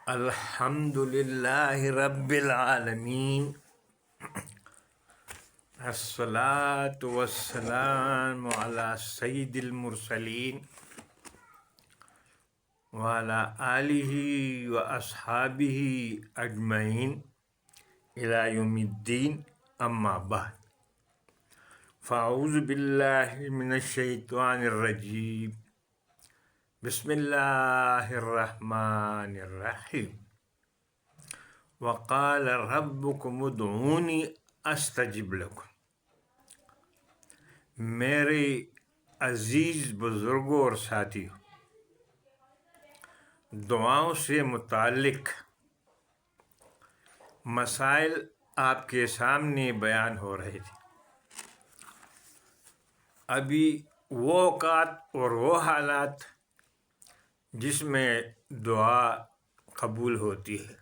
الحمد للہ رب العالمین، الصلاة والسلام علی سید المرسلین وعلی آلہ واصحابہ اجمعین الی یوم الدین، اما بعد فاعوذ باللہ من الشیطان الرجیم، بسم اللہ الرحمن الرحیم۔ وقال ربکم ادعونی استجب لکم۔ میرے عزیز بزرگوں اور ساتھیوں، دعاؤں سے متعلق مسائل آپ کے سامنے بیان ہو رہے تھے۔ ابھی وہ اوقات اور وہ حالات جس میں دعا قبول ہوتی ہے،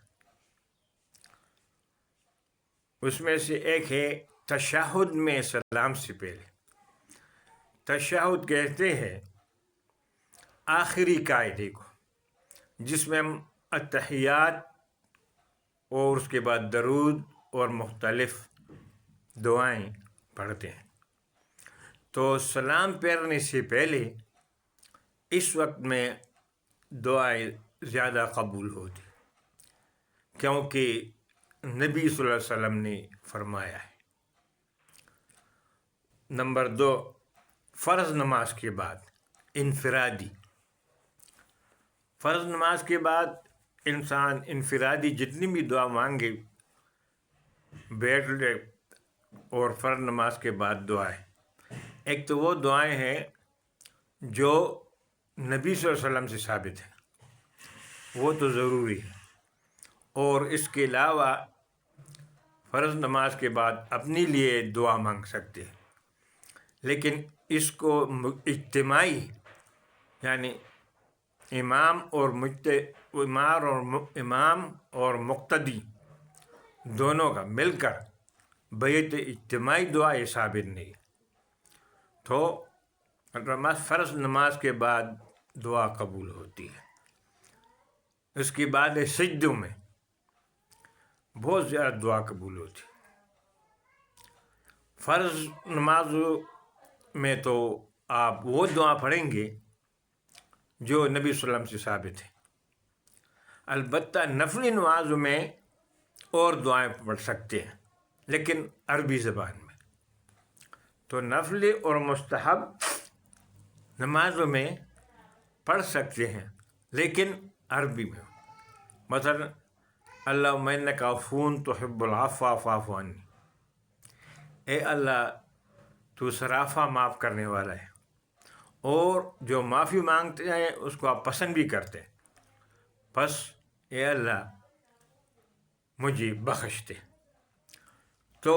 اس میں سے ایک ہے تشہد میں سلام سے پہلے۔ تشہد کہتے ہیں آخری قاعدے کو، جس میں ہم التحیات اور اس کے بعد درود اور مختلف دعائیں پڑھتے ہیں۔ تو سلام پھیرنے سے پہلے اس وقت میں دعائیں زیادہ قبول ہوتی، کیونکہ نبی صلی اللہ علیہ وسلم نے فرمایا ہے۔ نمبر 2، فرض نماز کے بعد انفرادی۔ فرض نماز کے بعد انسان انفرادی جتنی بھی دعا مانگے، بیٹھ لے اور فرض نماز کے بعد دعائیں۔ ایک تو وہ دعائیں ہیں جو نبی صلی اللہ علیہ وسلم سے ثابت ہے، وہ تو ضروری ہے، اور اس کے علاوہ فرض نماز کے بعد اپنے لیے دعا مانگ سکتے ہیں، لیکن اس کو اجتماعی، یعنی امام اور مقتدی دونوں کا مل کر بیعت اجتماعی دعا یہ ثابت نہیں ہے۔ تو فرض نماز کے بعد دعا قبول ہوتی ہے۔ اس کے بعد سجدوں میں بہت زیادہ دعا قبول ہوتی ہے۔ فرض نماز میں تو آپ وہ دعا پڑھیں گے جو نبی صلی اللہ علیہ وسلم سے ثابت ہے۔ البتہ نفلی نمازوں میں اور دعائیں پڑھ سکتے ہیں، لیکن عربی زبان میں۔ تو نفلی اور مستحب نمازوں میں پڑھ سکتے ہیں، لیکن عربی میں۔ مثلا اللہم انک عفو تحب العفو فاعف عنی، اے اللہ تو سراپا معاف کرنے والا ہے، اور جو معافی مانگتے ہیں اس کو آپ پسند بھی کرتے ہیں، بس اے اللہ مجھے بخش دے۔ تو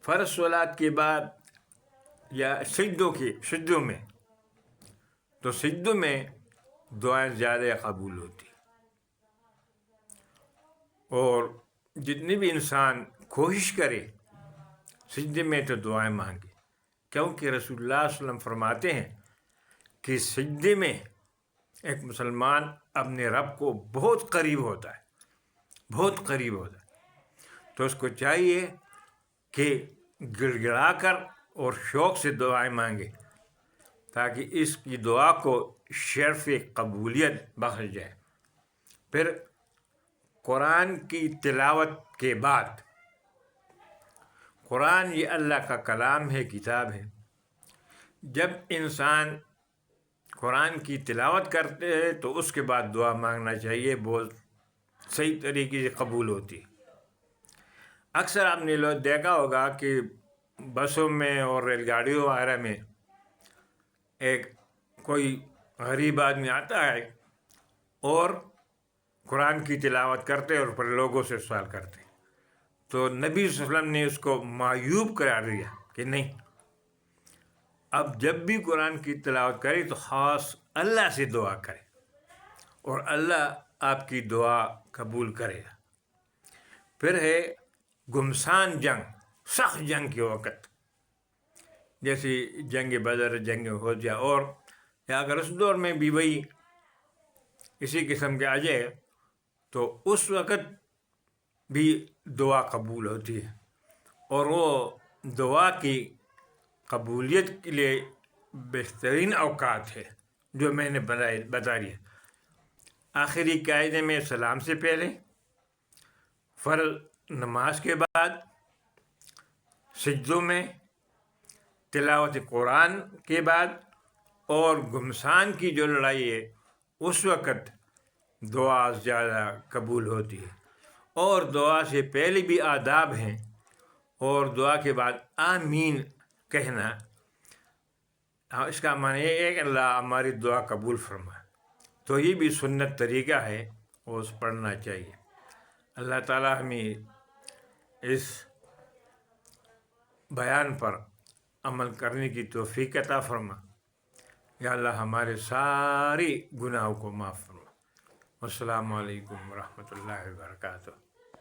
فرض صلات کے بعد یا سجدوں میں، تو سجدوں میں دعائیں زیادہ قبول ہوتی، اور جتنی بھی انسان کوشش کرے سجدے میں تو دعائیں مانگے، کیونکہ رسول اللہ صلی اللہ علیہ وسلم فرماتے ہیں کہ سجدے میں ایک مسلمان اپنے رب کو بہت قریب ہوتا ہے، بہت قریب ہوتا ہے۔ تو اس کو چاہیے کہ گڑ گڑا کر اور شوق سے دعائیں مانگے، تاکہ اس کی دعا کو شرف قبولیت بخش جائے۔ پھر قرآن کی تلاوت کے بعد، قرآن یہ اللہ کا کلام ہے، کتاب ہے، جب انسان قرآن کی تلاوت کرتے ہیں تو اس کے بعد دعا مانگنا چاہیے، بہت صحیح طریقے سے قبول ہوتی ہے۔ اکثر آپ نے دیکھا ہوگا کہ بسوں میں اور ریل گاڑیوں وغیرہ میں ایک کوئی غریب آدمی آتا ہے اور قرآن کی تلاوت کرتے اور پھر لوگوں سے سوال کرتے، تو نبی صلی اللہ علیہ وسلم نے اس کو معیوب قرار دیا کہ نہیں، اب جب بھی قرآن کی تلاوت کرے تو خاص اللہ سے دعا کرے، اور اللہ آپ کی دعا قبول کرے گا۔ پھر ہے گمسان جنگ، سخت جنگ کے وقت، جیسے جنگ بدر، جنگ احد، اور یا اگر اس دور میں بھی وہی اسی قسم کے آ جائے تو اس وقت بھی دعا قبول ہوتی ہے، اور وہ دعا کی قبولیت کے لیے بہترین اوقات ہے جو میں نے بتا دیا۔ آخری قاعدے میں سلام سے پہلے، فرض نماز کے بعد، سجدوں میں، تلاوت قرآن کے بعد، اور گھمسان کی جو لڑائی ہے اس وقت دعا زیادہ قبول ہوتی ہے۔ اور دعا سے پہلے بھی آداب ہیں، اور دعا کے بعد آمین کہنا، اس کا معنی یہ ہے کہ اللہ ہماری دعا قبول فرمائے۔ تو یہ بھی سنت طریقہ ہے، اور اس پڑھنا چاہیے۔ اللہ تعالیٰ ہمیں اس بیان پر عمل کرنے کی توفیق عطا فرما۔ یا اللہ ہمارے ساری گناہوں کو معاف فرما۔ السلام علیکم ورحمۃ اللہ وبرکاتہ۔